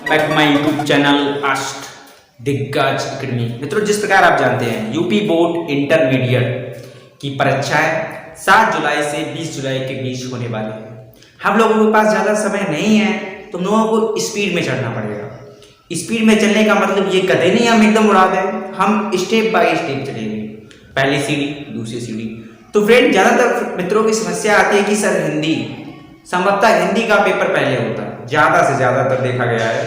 Back my YouTube channel asked दिग्गज academy. मित्रों, जिस प्रकार आप जानते हैं यूपी बोर्ड इंटरमीडिएट की परीक्षाएं 7 जुलाई से 20 जुलाई के बीच होने वाली है। हम लोगों के पास ज़्यादा समय नहीं है, तुम लोगों को स्पीड में चढ़ना पड़ेगा। स्पीड में चलने का मतलब ये कदे नहीं हम एकदम उड़ा दें, हम स्टेप बाय स्टेप चलेंगे। पहली सीढ़ी, दूसरी सीढ़ी। तो फ्रेंड, ज़्यादातर मित्रों की समस्या आती है कि सर हिंदी, संभवतः हिंदी का पेपर पहले होता है, ज़्यादा से ज़्यादातर देखा गया है।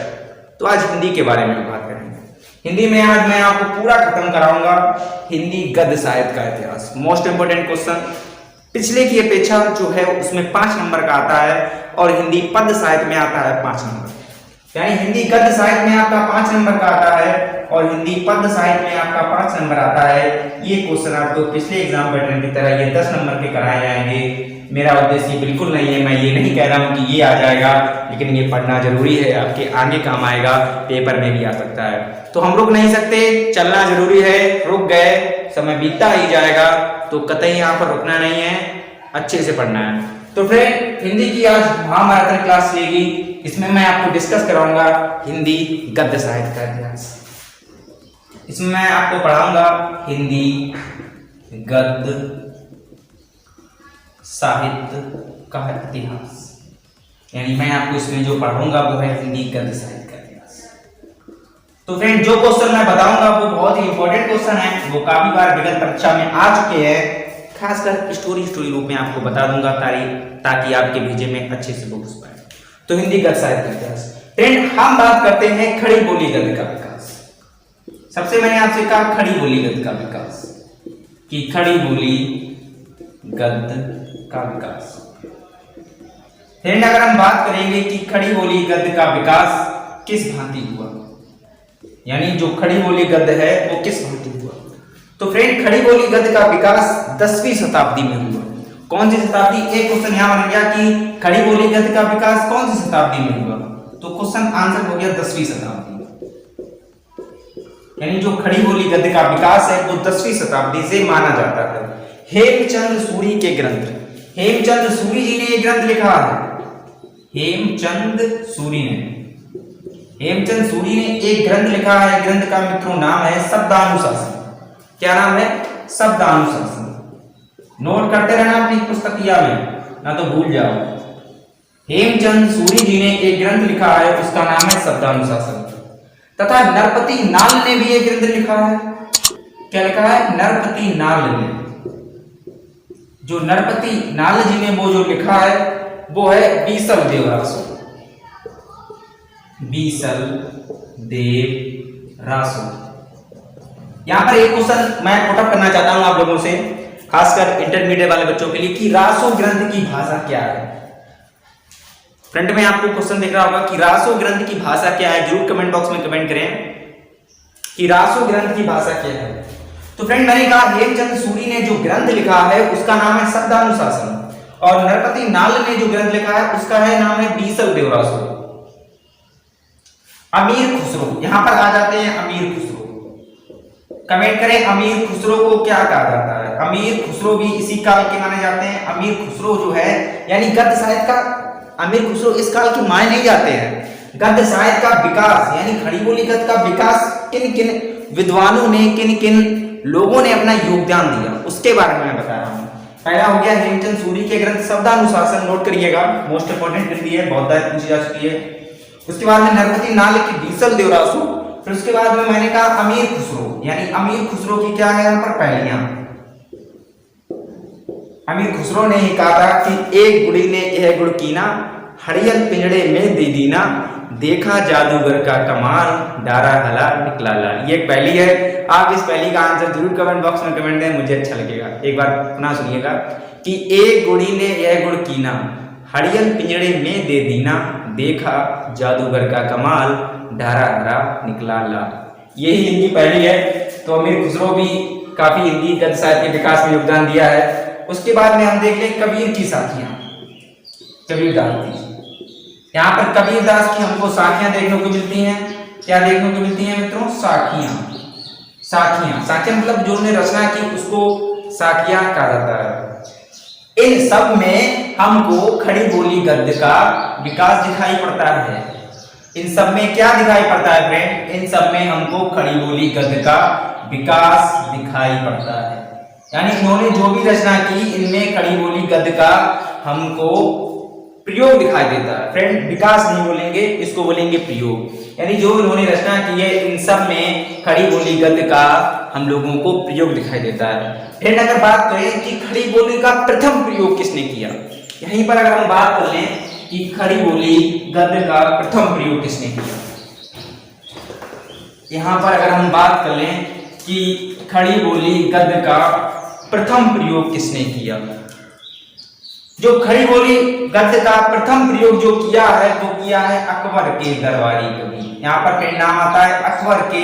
तो आज हिंदी के बारे में बात करेंगे। हिंदी में आज मैं आपको पूरा खत्म कराऊंगा हिंदी गद्य साहित्य का इतिहास। मोस्ट इंपोर्टेंट क्वेश्चन, पिछले की अपेक्षा जो है उसमें 5 नंबर का आता है और हिंदी पद्य साहित्य में आता है 5 नंबर। यानी हिंदी गद्य साहित्य में आपका 5 नंबर का आता है और हिंदी पद्य साहित्य में आपका 5 नंबर आता है। ये क्वेश्चन आपको पिछले एग्जाम पैटर्न की तरह ये 10 नंबर के कराए जाएंगे। मेरा उद्देश्य बिल्कुल नहीं है, मैं ये नहीं कह रहा हूँ कि ये आ जाएगा, लेकिन ये पढ़ना जरूरी है, आपके आगे काम आएगा, पेपर में भी आ सकता है। तो हम रुक नहीं सकते, चलना जरूरी है। रुक गए, समय बीतता ही जाएगा, तो कतई यहाँ पर रुकना नहीं है, अच्छे से पढ़ना है। तो फ्रेंड, हिंदी की आज महामाराथन क्लास लेगी, इसमें मैं आपको डिस्कस कराऊंगा हिंदी गद्य साहित्य का इतिहास। इसमें मैं आपको पढ़ाऊंगा हिंदी गद्य साहित्य का इतिहास। यानी मैं आपको इसमें जो पढ़ाऊंगा वो है हिंदी गद्य साहित्य का इतिहास। तो फ्रेंड, जो क्वेश्चन मैं बताऊंगा वो बहुत ही इंपॉर्टेंट क्वेश्चन है, वो काफी बार विगत परीक्षा में आ चुके हैं। खासकर स्टोरी रूप में आपको बता दूंगा ताकि आपके भेजे में अच्छे से बुक्स पाए। तो हिंदी गद्य साहित्य का इतिहास। फ्रेंड, हम बात करते हैं खड़ी बोली गद्य का विकास। सबसे मैंने आपसे कहा खड़ी बोली गद्य का विकास, कि खड़ी बोली गद्य का विकास। फ्रेंड, अगर हम बात करेंगे कि खड़ी बोली गद्य का विकास किस भांति हुआ, यानी जो खड़ी बोली गद्य है वो किस भांति हुआ, तो फ्रेंड खड़ी बोली गद्य का विकास 10वीं शताब्दी में हुआ। कौन सी शताब्दी? एक क्वेश्चन यहां बन गया कि खड़ी बोली गद्य का विकास कौन सी शताब्दी में हुआ, तो क्वेश्चन आंसर हो गया 10वीं शताब्दी। यानी जो खड़ी बोली गद्य का विकास है वो 10वीं शताब्दी से माना जाता है। हेमचंद सूरी के ग्रंथ, हेमचंद सूरी जी ने एक ग्रंथ लिखा है। हेमचंद सूरी ने एक ग्रंथ लिखा है। ग्रंथ का मित्रों नाम है शब्दानुशासन। क्या नाम है? शब्दानुशासन। नोट करते रहना अपनी पुस्तकिया में, ना तो भूल जाओ। हेमचंद सूरी जी ने एक ग्रंथ लिखा है, उसका नाम है शब्दानुशासन। तथा नरपति नाल ने भी एक ग्रंथ लिखा है। क्या लिखा है? नरपति नाल ने। जो नरपति नाल जी ने वो जो लिखा है वो है बीसल देव रासो। बीसल देव रासो। यहां पर एक क्वेश्चन मैं पुटअप करना चाहता हूं आप लोगों से, खासकर इंटरमीडिएट वाले बच्चों के लिए, कि रासो ग्रंथ की भाषा क्या है। फ्रंट में आपको क्वेश्चन दिख रहा होगा कि रासो ग्रंथ की भाषा क्या है। जरूर कमेंट बॉक्स में कमेंट करें कि रासो ग्रंथ की भाषा क्या है। तो फ्रेंड, मैंने कहा हेमचंद सूरी ने जो ग्रंथ लिखा है उसका नाम है शब्दानुशासन, और नरपति नाल ने जो ग्रंथ लिखा है उसका है नाम है बीसल देव रासो। अमीर खुसरो, यहां पर आ जाते हैं अमीर खुसरो। कमेंट करें अमीर खुसरो को क्या कहा जाता है। अमीर खुसरो भी इसी काल के माने जाते हैं। अमीर खुसरो जो है यानी गद्य साहित्य का, अमीर खुसरो इस काल के माने नहीं जाते हैं। गद्य साहित्य का विकास यानी खड़ी बोली गद्य का विकास किन किन विद्वानों ने, किन किन लोगों ने अपना योगदान दिया, उसके बारे में मैं बता रहा हूं। पहला हो गया हेमचंद सूरी के ग्रंथ शब्दानुशासन, नोट करिएगा, मोस्ट इंपोर्टेंट हिंदी है, बहुत बार पूछी जा चुकी है। उसके बाद में नरपति नाल की बीसल देव रासो। फिर उसके बाद में मैंने कहा अमीर खुसरो, यानी अमीर खुसरो की क्या है यहाँ पर पहलियां। अमीर खुसरो ने ही कहा था कि एक गुड़ी ने यह गुड़ कीना, हरियल पिंजड़े में दे दीना, देखा जादूगर का कमाल, डारा हला निकला लाल। ये पहली है। आप इस पहली का आंसर जरूर कमेंट बॉक्स में कमेंट दें, मुझे अच्छा लगेगा। एक बार पुनः सुनिएगा कि एक गुड़ी ने यह गुड़ कीना, हरियल पिंजड़े में दे दीना, देखा जादूगर का कमाल, डारा हरा निकला लाल। यही इनकी पहली है। तो अमीर खुसरो भी काफी हिंदी गद्य साहित्य के विकास में योगदान दिया है। उसके बाद में हम देख लें कबीर की साखियां, कबीरदास की। यहाँ पर कबीरदास की हमको साखियां देखने को मिलती हैं। क्या देखने को मिलती हैं मित्रों? साखियां। साखियां मतलब जो उन्होंने रचना की उसको साखियां कहा जाता है। इन सब में हमको खड़ी बोली गद्य का विकास दिखाई पड़ता है। इन सब में क्या दिखाई पड़ता है फ्रेंड? इन सब में हमको खड़ी बोली गद्य का विकास दिखाई पड़ता है। यानी इन्होंने जो भी रचना की इनमें खड़ी बोली गद्य का हमको प्रयोग दिखाई देता है। फ्रेंड विकास नहीं बोलेंगे, इसको बोलेंगे प्रयोग। यानी जो इन्होंने रचना की है इन सब में खड़ी बोली गद्य का हम लोगों को प्रयोग दिखाई देता है। फ्रेंड अगर बात करें कि खड़ी बोली का प्रथम प्रयोग किसने किया, यहीं पर अगर हम बात कर लें कि खड़ी बोली गद्य का प्रथम प्रयोग किसने किया, यहां पर अगर हम बात कर लें कि खड़ी बोली गद्य का प्रथम प्रयोग किसने किया, जो खड़ी बोली गद्य का प्रथम प्रयोग जो किया है वो किया है अकबर के दरबारी कवि। यहाँ पर फिर नाम आता है अकबर के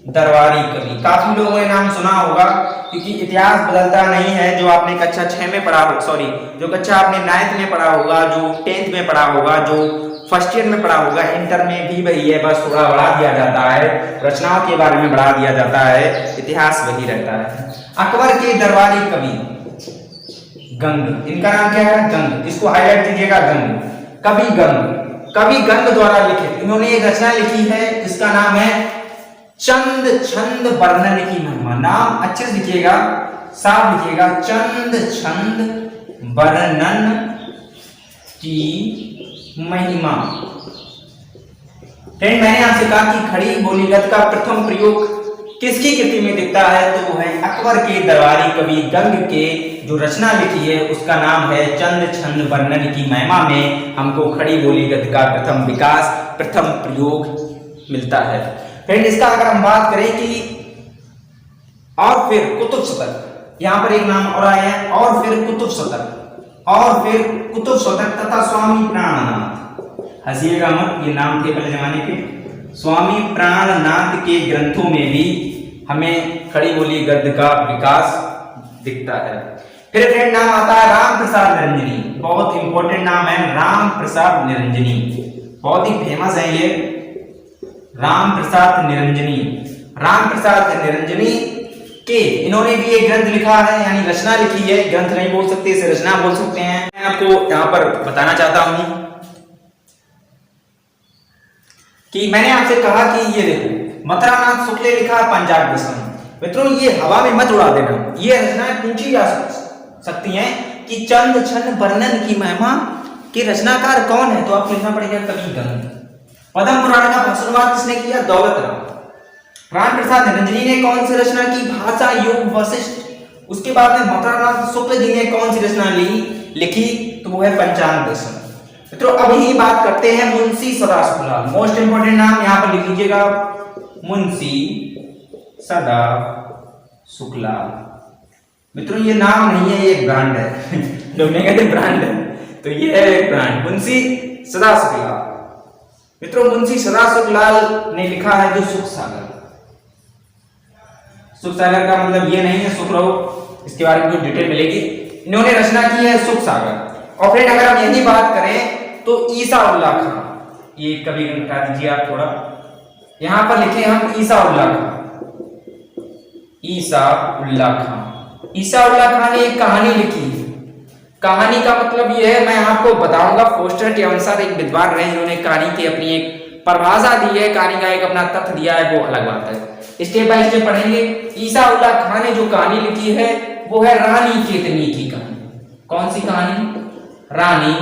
दरबारी कवि। काफी लोगों ने नाम सुना होगा क्योंकि इतिहास बदलता नहीं है। जो आपने कक्षा 6 में पढ़ा हो, सॉरी जो कक्षा आपने 9th में पढ़ा होगा, जो 10th में पढ़ा होगा, जो फर्स्ट ईयर में पढ़ा होगा, इंटर में भी वही है, बस थोड़ा बढ़ा दिया जाता है, रचनाओं के बारे में बढ़ा दिया जाता है, इतिहास वही रहता है। अकबर के दरबारी कवि गंग, इनका नाम क्या है? गंग। इसको हाईलाइट कीजिएगा, गंग। कवि गंग द्वारा लिखित इन्होंने एक रचना लिखी है जिसका नाम है चंद छंद वर्णन की महिमा। नाम अच्छे से लिखिएगा, साफ लिखिएगा, चंद छंद वर्णन की महिमा। फ्रेंड मैंने आपसे कहा कि खड़ी बोली गद्य का प्रथम प्रयोग किसकी कृति में दिखता है, तो वो है अकबर के दरबारी कवि गंग के जो रचना लिखी है उसका नाम है चंद छंद वर्णन की महिमा में हमको खड़ी बोली गद्य का प्रथम विकास, प्रथम प्रयोग मिलता है। फ्रेंड इसका अगर हम बात करें कि और फिर कुतुब शतक, यहाँ पर एक नाम और आया है, और फिर कुतुब शतक, और फिर कुतुब शतक तथा स्वामी प्राणनाथ। हंसिएगा मत, ये नाम थे पहले जमाने के। स्वामी प्राणनाथ के ग्रंथों में भी हमें खड़ी बोली गद्य का विकास दिखता है। फिर फ्रेंड नाम आता है राम प्रसाद निरंजनी। बहुत इंपॉर्टेंट नाम है राम प्रसाद निरंजनी, बहुत ही फेमस है ये राम प्रसाद निरंजनी। राम प्रसाद निरंजनी के इन्होंने भी एक ग्रंथ लिखा है, यानी रचना लिखी है, ग्रंथ नहीं बोल सकते, इसे रचना बोल सकते हैं। मैं आपको यहाँ पर बताना चाहता हूं कि मैंने आपसे कहा कि ये देखो मथुरानाथ शुक्ल ने लिखा पंचाग दशम। मित्रों ये हवा में मत उड़ा देना, ये रचनाएं पूछी जा सकती हैं कि चंद छंद वर्णन की महिमा के रचनाकार कौन है, तो आपको लिखना पड़ेगा कवि गंग। पद्म पुराण का भाषानुवाद किसने किया? दौलत राम। राम प्रसाद निरंजनी ने कौन सी रचना की? भाषा योग वशिष्ठ। उसके बाद में मथुरानाथ शुक्ल जी ने कौन सी रचना लिखी, तो वो है पंचांग दशम। मित्रों अब ही बात करते हैं मुंशी सदा शुक्ला। मोस्ट इंपोर्टेंट नाम यहाँ पर लिख लीजिएगा, मुंशी सदा शुक्ला। मित्रों ये नाम नहीं है, ये एक ब्रांड है। लोग नहीं कहते ब्रांड है, तो ये है एक ब्रांड, मुंशी सदा शुक्ला। मित्रों मुंशी सदा शुक्ला ने लिखा है जो सुख सागर। सुख सागर का मतलब ये नहीं है सुख रहो, इसके बारे में कुछ डिटेल मिलेगी। इन्होंने रचना की है सुख सागर। और फ्रेंड अगर हम यही बात करें तो ईसा उल्लाह खां, ये कभी हटा दीजिए आप थोड़ा, यहां पर लिखे हम ईसा उल्लाह खां। ईसा उल्लाह खां, ईसा उल्लाह खां ने एक कहानी लिखी। कहानी का मतलब ये है, मैं आपको बताऊंगा फोस्टर के अनुसार एक विद्वान रहे जिन्होंने कहानी की अपनी एक परिभाषा दी है, कहानी का एक अपना तथ्य दिया है, वो अलग बात है। स्टेप बाय स्टेप पढ़ेंगे। ईसा उल्लाह खां ने जो कहानी लिखी है वो है रानी केतनी की कहानी। कौन सी कहानी? रानी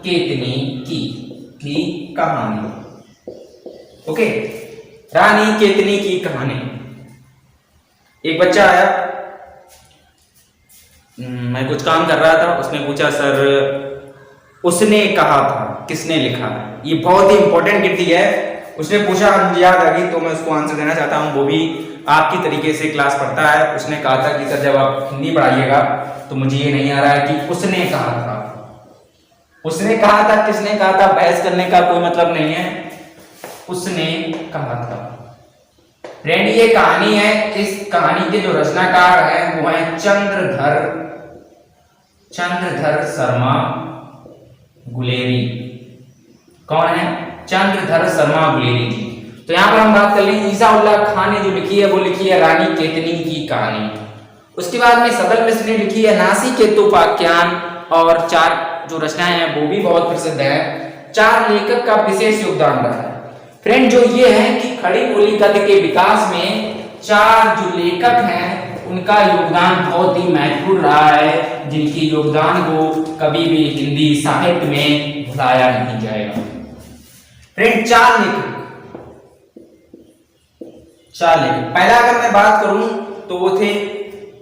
केतनी की कहानी। ओके, रानी केतनी की कहानी। एक बच्चा आया, मैं कुछ काम कर रहा था, उसने पूछा सर उसने कहा था किसने लिखा है? ये बहुत ही इंपॉर्टेंट कृति है। उसने पूछा, मुझे याद आ गई तो मैं उसको आंसर देना चाहता हूं, वो भी आपकी तरीके से क्लास पढ़ता है। उसने कहा था कि सर जब आप हिंदी पढ़ाइएगा तो मुझे ये नहीं आ रहा है कि उसने कहा था, उसने कहा था, किसने कहा था, बहस करने का कोई मतलब नहीं है, उसने कहा था। फ्रेंड ये कहानी है, इस कहानी के जो रचनाकार है वो है चंद्रधर शर्मा गुलेरी। कौन है? चंद्रधर शर्मा गुलेरी जी। तो यहां पर हम बात कर लें, ईसा उल्लाह खां ने जो लिखी है वो लिखी है रानी केतनी की कहानी। उसके बाद में सदल मिश्र ने लिखी है नासी केतुपाख्यान, और 4 जो रचनाएं हैं वो भी बहुत प्रसिद्ध है। 4 लेखक का विशेष योगदान रहा है। फ्रेंड जो ये है कि खड़ी बोली गद्य के विकास में 4 जो लेखक हैं उनका योगदान बहुत ही महत्वपूर्ण रहा है, जिनके योगदान को कभी भी हिंदी साहित्य में भुलाया नहीं जाएगा। फ्रेंड 4 लेखक, पहला अगर मैं बात करूं तो वो थे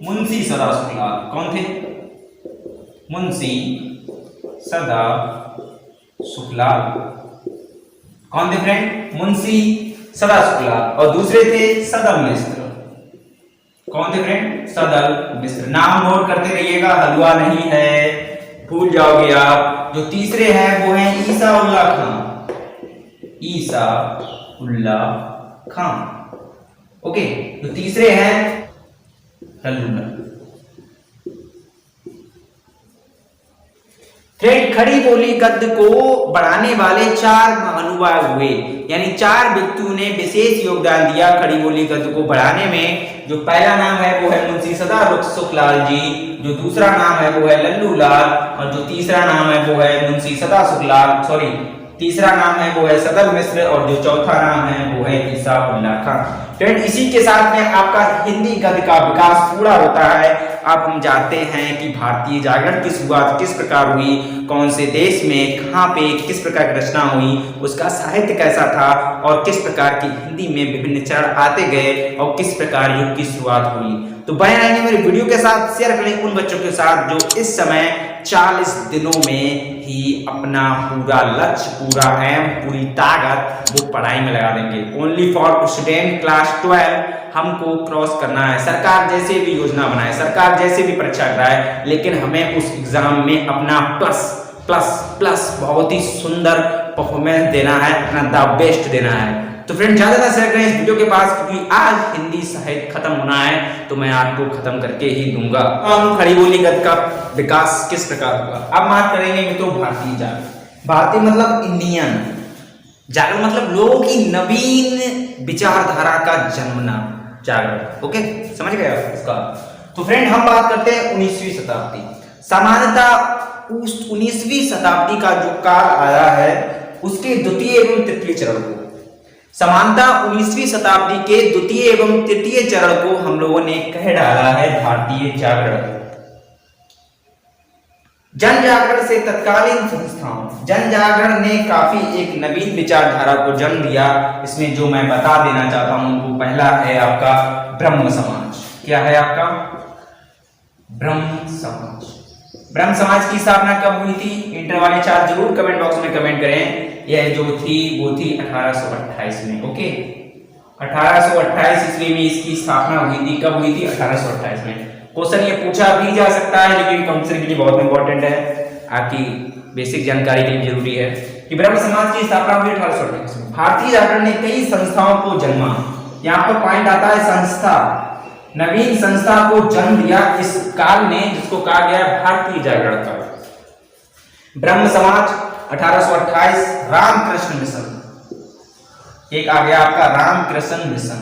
मुंशी सदा सुखलाल। कौन थे? मुंशी सदा सुखलाल। कौन थे फ्रेंड? मुंशी सदा सुखलाल। और दूसरे थे सदल मिश्र। कौन थे फ्रेंड? सदल मिश्र। नाम नोट करते रहिएगा, हलवा नहीं है, भूल जाओगे आप। जो तीसरे हैं वो हैं ईसा उल्ला खां। ईसा उल्ला खां, ओके। तो तीसरे हैं लल्लू। फ्रेंड खड़ी बोली गद्य को बढ़ाने वाले 4 महानुभाव हुए, यानी 4 व्यक्तियों ने विशेष योगदान दिया खड़ी बोली गद्य को बढ़ाने में। जो पहला नाम है वो है मुंशी सदा सुखलाल जी, जो दूसरा नाम है वो है लल्लू लाल, और जो तीसरा नाम है वो है मुंशी सदा सुखलाल, सॉरी तीसरा नाम है वो है सदल मिश्र, और जो चौथा नाम है वो है ईसा उल्ला खां। फ्रेंड इसी के साथ में आपका हिंदी गद्य का विकास पूरा होता है। अब हम जानते हैं कि भारतीय जागरण की शुरुआत किस प्रकार हुई, कौन से देश में, कहाँ पे, किस प्रकार की रचना हुई, उसका साहित्य कैसा था, और किस प्रकार की हिंदी में विभिन्न चरण आते गए, और किस प्रकार युग की शुरुआत हुई। तो बने रहेंगे मेरे वीडियो के साथ, शेयर करें उन बच्चों के साथ जो इस समय 40 दिनों में ही अपना पूरा लक्ष्य, पूरा एम, पूरी ताकत वो पढ़ाई में लगा देंगे। ओनली फॉर स्टूडेंट क्लास 12 हमको क्रॉस करना है। सरकार जैसे भी योजना बनाए, सरकार जैसे भी परीक्षा कराए, लेकिन हमें उस एग्जाम में अपना प्लस प्लस प्लस बहुत ही सुंदर परफॉर्मेंस देना है, अपना द बेस्ट देना है। तो फ्रेंड ज्यादा शेयर करें इस वीडियो के पास, क्योंकि आज हिंदी साहित्य खत्म होना है तो मैं आपको खत्म करके ही दूंगा। हम खड़ी बोली गद्य का विकास किस प्रकार हुआ। अब बात करेंगे मित्रों भारतीय जागरण। भारतीय मतलब इंडियन, जागरण मतलब लोगों की नवीन विचारधारा का जन्मना, जागरण। ओके, समझ गए आप इसका। तो फ्रेंड हम बात करते हैं 19वीं शताब्दी। सामान्यतः उस 19वीं शताब्दी का जो काल आया है उसके द्वितीय एवं तृतीय चरण को, समानता 19वीं शताब्दी के द्वितीय एवं तृतीय चरण को हम लोगों ने कह डाला है भारतीय जागरण। जन जागरण से तत्कालीन संस्थाओं, जन जागरण ने काफी एक नवीन विचारधारा को जन्म दिया। इसमें जो मैं बता देना चाहता हूं उनको, पहला है आपका ब्रह्म समाज। क्या है आपका? ब्रह्म समाज। ब्रह्म समाज की स्थापना कब हुई थी? इंटर वाले छात्र जरूर कमेंट बॉक्स में कमेंट करें। यह जो थी वो थी 1828 में। ओके, 1828 ईस्वी में इसकी स्थापना हुई थी। कब हुई थी? 1828 में। क्वेश्चन ये पूछा भी जा सकता है, लेकिन कंपटीशन के लिए बहुत इंपॉर्टेंट है, आपकी बेसिक जानकारी के लिए जरूरी है कि ब्रह्म समाज की स्थापना हुई 1828 में। भारतीय जागरण ने कई संस्थाओं को जन्मा। यहाँ पर पॉइंट आता है संस्था, नवीन संस्था को जन्म दिया इस काल ने, जिसको कहा गया भारतीय जागरण काल। ब्रह्म समाज 1828, रामकृष्ण मिशन, एक आ गया आपका रामकृष्ण मिशन,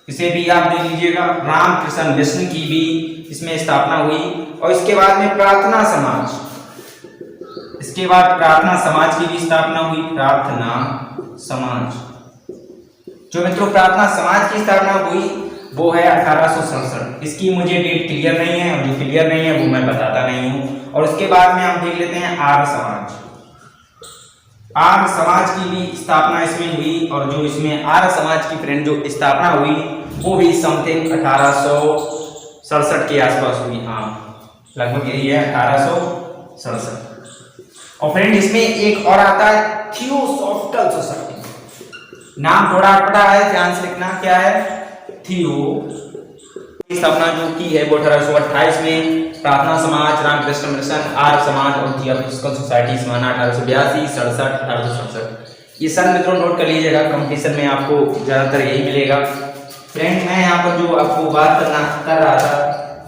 इसे भी आप देख लीजिएगा। रामकृष्ण मिशन की भी इसमें स्थापना हुई। और इसके बाद में प्रार्थना समाज, इसके बाद प्रार्थना समाज की भी स्थापना हुई। प्रार्थना समाज, जो मित्रों प्रार्थना समाज की स्थापना हुई वो है 1867। इसकी मुझे डेट क्लियर नहीं है, और जो क्लियर नहीं है वो मैं बताता नहीं हूं। और उसके बाद में हम देख लेते हैं आर्य समाज। आर्य समाज की भी स्थापना इसमें हुई, और जो इसमें आर्य समाज की फ्रेंड जो स्थापना हुई वो भी समथिंग 1867 के आसपास हुई। हाँ, लगभग यही है 1867। और फ्रेंड इसमें एक और आता है थियोसॉफिकल सोसाइटी। नाम थोड़ा अटपटा है, ध्यान से लिखना। क्या है? थियो। स्थापना जो की है वो 1828 में। प्रार्थना समाज, रामकृष्ण मिशन, आर्य समाज और थियोसॉफिकल सोसाइटी समाना 1882, 67, 1867। ये सब मित्रों नोट कर लीजिएगा, कंपटीशन में आपको ज्यादातर यही मिलेगा। फ्रेंड मैं यहाँ पर जो आपको बात कर रहा था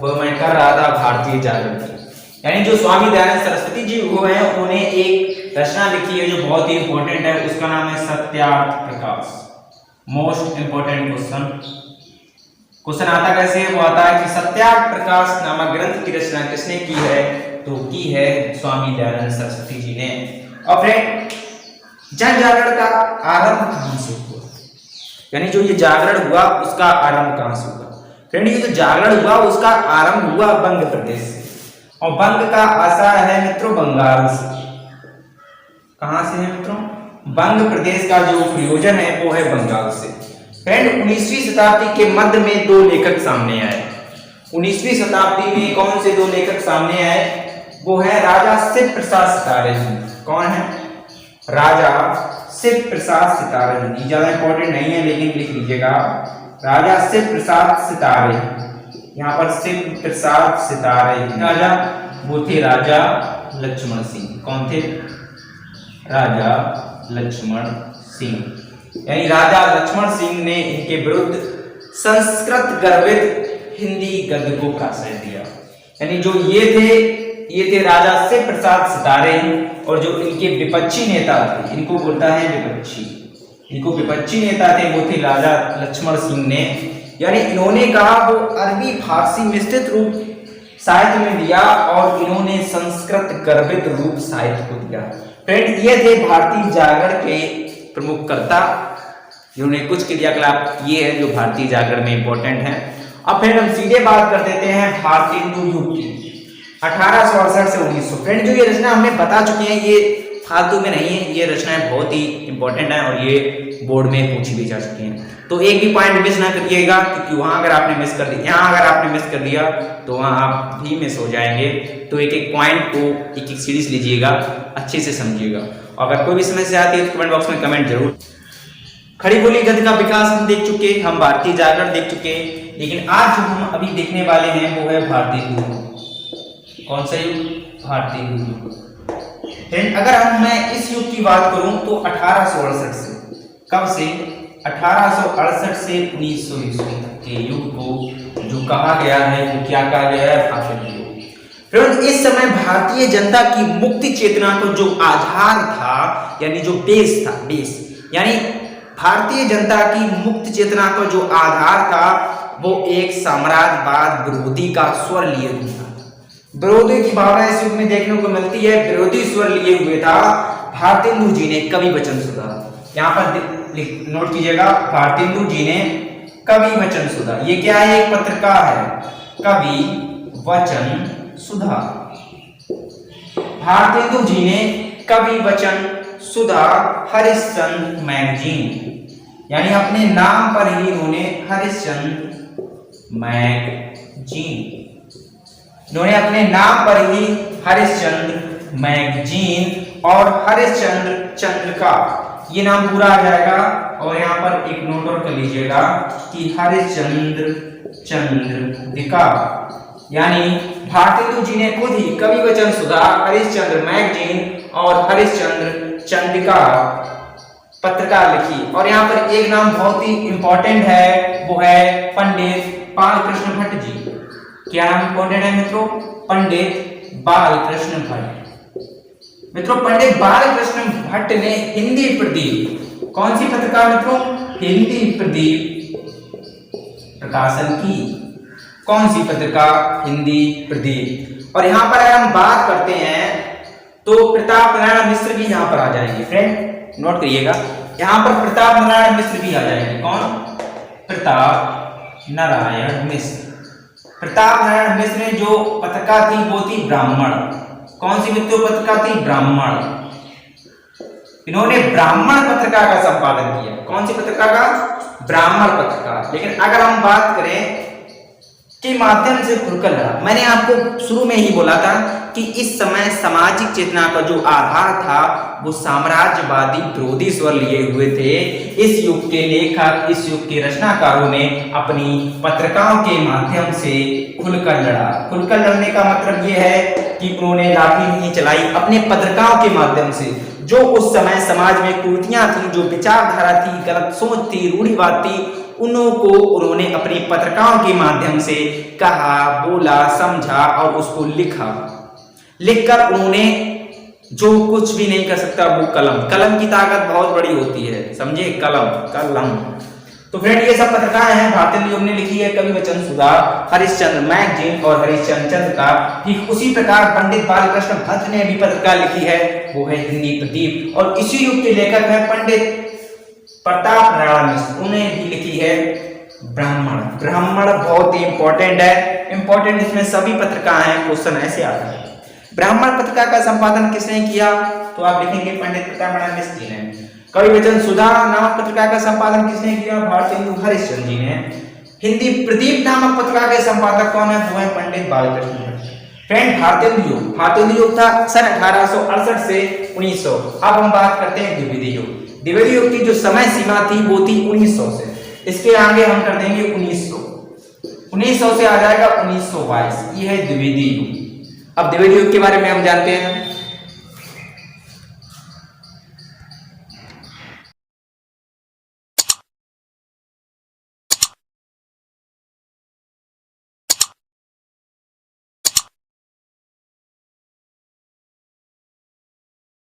वो मैं कर रहा था भारतीय जागरण की, यानी जो स्वामी दयानंद सरस्वती जी वो हैं, उन्होंने एक रचना लिखी है जो बहुत ही इंपॉर्टेंट है। उसका नाम है Satyarth Prakash. Most important question. Question आता कैसे है? वो आता है कि सत्यार्थ प्रकाश नामक ग्रंथ की रचना किसने की है? तो की है स्वामी दयानंद सरस्वती जी ने। और फ्रेंड जन जागरण का आरंभ कहां से हुआ, यानी जो ये जागरण हुआ उसका आरंभ कहां से हुआ। फ्रेंड ये जो जागरण हुआ उसका आरंभ हुआ बंग प्रदेश से, और बंग का आशय है मित्रों बंगाल से। कहां से है मित्रों, बंग प्रदेश का जो प्रयोजन है वो है बंगाल से। फ्रेंड 19वीं शताब्दी के मध्य में दो लेखक सामने आए। 19वीं शताब्दी में कौन से दो लेखक सामने आए, वो है राजा शिव प्रसाद सितारे जी। कौन है, राजा शिव प्रसाद सितारे जी। ज्यादा इंपॉर्टेंट नहीं है लेकिन लिख लीजिएगा, राजा शिव प्रसाद सितारे। यहाँ पर शिव प्रसाद सितारे राजा, वो थे राजा लक्ष्मण सिंह। कौन थे, राजा लक्ष्मण सिंह। यानी राजा लक्ष्मण सिंह ने इनके विरुद्ध संस्कृत गर्भित हिंदी गद्य को प्रश्रय दिया। यानी जो ये थे राजा शिव प्रसाद सितारे, और जो इनके विपक्षी नेता थे, इनको बोलता है विपक्षी, इनको विपक्षी नेता थे वो थे राजा लक्ष्मण सिंह ने। यानी इन्होंने कहा वो अरबी फारसी मिश्रित रूप साहित्य में दिया, और इन्होंने संस्कृत गर्भित रूप साहित्य को दिया। फ्रेंड ये थे भारतीय जागरण के प्रमुख कर्ता, जिन्होंने कुछ क्रियाकलाप ये है जो भारतीय जागरण में इंपॉर्टेंट है। अब फिर हम सीधे बात कर देते हैं भारतेंदु युग की, 1868 से 1900। फ्रेंड जो ये रचना हमने बता चुके हैं, ये फालतू में नहीं है, ये रचनाएं बहुत ही इंपॉर्टेंट है और ये बोर्ड में पूछी भी जा चुकी हैं। तो एक भी पॉइंट मिस ना करिएगा, क्योंकि वहां अगर आपने मिस कर दिया, यहाँ अगर आपने मिस कर दिया तो वहां आप भी मिस हो जाएंगे। तो एक एक पॉइंट को एक एक सीरीज लीजिएगा, अच्छे से समझिएगा। अगर कोई भी समस्या आती है तो कमेंट बॉक्स में कमेंट जरूर। खड़ी बोली गद्य का विकास हम देख चुके, हम भारतीय जागरण देख चुके, लेकिन आज जो हम अभी देखने वाले हैं वो है भारतेंदु युग। कौन सा युग, भारतेंदु युग। अगर मैं इस युग की बात करूं तो 1868 से, कब से, 1868 से 1900 ईस्वी तक के युग को जो कहा गया है वो क्या कहा गया है, भारतेंदु युग। फिर इस समय भारतीय जनता की मुक्ति चेतना को जो आधार था, यानी जो बेस था, बेस यानी भारतीय जनता की मुक्त चेतना का जो आधार था वो एक साम्राज्यवाद विरोधी का स्वर लिए हुए था। विरोधी की भावना इस युग में देखने को मिलती है, विरोधी स्वर लिए हुए था भारतेंदु जी ने कवि वचन सुधा। यहाँ पर नोट कीजिएगा, भारतेंदु जी ने कवि वचन सुधा। ये क्या है, एक पत्रिका है, कवि वचन सुधा। भारतेंदु जी ने कवि वचन सुधा हरिश्चंद्र मैगजीन, यानी अपने नाम पर ही उन्होंने हरिश्चंद्र मैगजीन, इन्होंने अपने नाम पर ही हरिश्चंद्र मैगजीन और हरिश्चंद्र चंद्रिका, ये नाम पूरा आ जाएगा। और यहाँ पर एक नोट और कर लीजिएगा कि हरिश्चंद्र चंद्रिका, यानी भारतेंदु जी ने खुद ही कवि वचन सुधा, हरिश्चंद्र मैगजीन और हरिश्चंद्र चंद्रिका पत्रिका लिखी। और यहाँ पर एक नाम बहुत ही इंपॉर्टेंट है, वो है पंडित बालकृष्ण भट्ट जी। क्या नाम इंपॉर्टेंट है मित्रों, पंडित बालकृष्ण भट्ट। मित्रों पंडित बालकृष्ण भट्ट ने हिंदी प्रदीप, कौन सी पत्रिका मित्रों, हिंदी प्रदीप प्रकाशन की। कौन सी पत्रिका, हिंदी प्रदीप। और यहाँ पर अगर हम बात करते हैं तो प्रताप नारायण मिश्र भी यहाँ पर आ जाएंगे। फ्रेंड नोट करिएगा, यहाँ पर प्रताप नारायण मिश्र भी आ जाएंगे। कौन, प्रताप नारायण मिश्र। प्रताप नारायण मिश्र ने जो पत्रिका थी वो थी ब्राह्मण। कौन सी मित्रों पत्रिका थी, ब्राह्मण। इन्होंने ब्राह्मण पत्रिका का संपादन किया। कौन सी पत्रिका का, ब्राह्मण पत्रिका। लेकिन अगर हम बात करें के माध्यम से खुलकर लड़ा, मैंने आपको शुरू में ही बोला था कि इस समय सामाजिक चेतना का जो आधार था वो साम्राज्यवादी विरोधी स्वर लिए हुए थे। इस युग के लेखक, इस युग के रचनाकारों ने अपनी पत्रिकाओं के माध्यम से खुलकर लड़ा। खुलकर लड़ने का मतलब ये है कि उन्होंने लाठी नहीं चलाई, अपने पत्रिकाओं के माध्यम से जो उस समय समाज में कुरीतियां थी, जो विचारधारा थी, गलत सोच थी, रूढ़िवाद थी, उनको उन्होंने अपनी पत्रिकाओं के माध्यम से कहा, बोला, समझा और उसको लिखा। लिखकर उन्होंने जो कुछ भी नहीं कर सकता वो कलम, कलम की ताकत बहुत बड़ी होती है, समझे, कलम, कलम। तो फ्रेंड ये सब पत्रकार हैं भारतेंदु योग ने लिखी है कवि वचन सुधा हरिश्चंद्र मैगजीन और हरिश्चंद्र का। ठीक उसी प्रकार पंडित बालकृष्ण भट्ट ने भी पत्रकार लिखी है, वो है हिंदी प्रदीप। और इसी युग के लेखक हैं पंडित प्रताप राणा मिश्र, उन्हें भी लिखी है ब्राह्मण। ब्राह्मण बहुत ही इंपॉर्टेंट है, इंपॉर्टेंट इसमें सभी पत्रिका हैं, क्वेश्चन ऐसे आता है। ब्राह्मण पत्रिका का संपादन किसने किया, तो आप लिखेंगे पंडित प्रताप राणा मिश्र जी ने। कवि वचन सुधा नामक पत्रिका का संपादन किसने किया, भारतेंदु हरिश्चंद्र जी ने। हिंदी प्रदीप नामक पत्रिका के संपादक कौन है, वो है पंडित बालकृष्ण भट्ट। फ्रेंड भारतेंदु योग था सन 1868 से 1900। अब हम बात करते हैं द्विवेदी योग। द्विवेदी योग की जो समय सीमा थी वो थी 1900 से, इसके आगे हम कर देंगे 1900 से आ जाएगा 1922, ये है द्विवेदी युग। अब द्विवेदी युग के बारे में हम जानते हैं।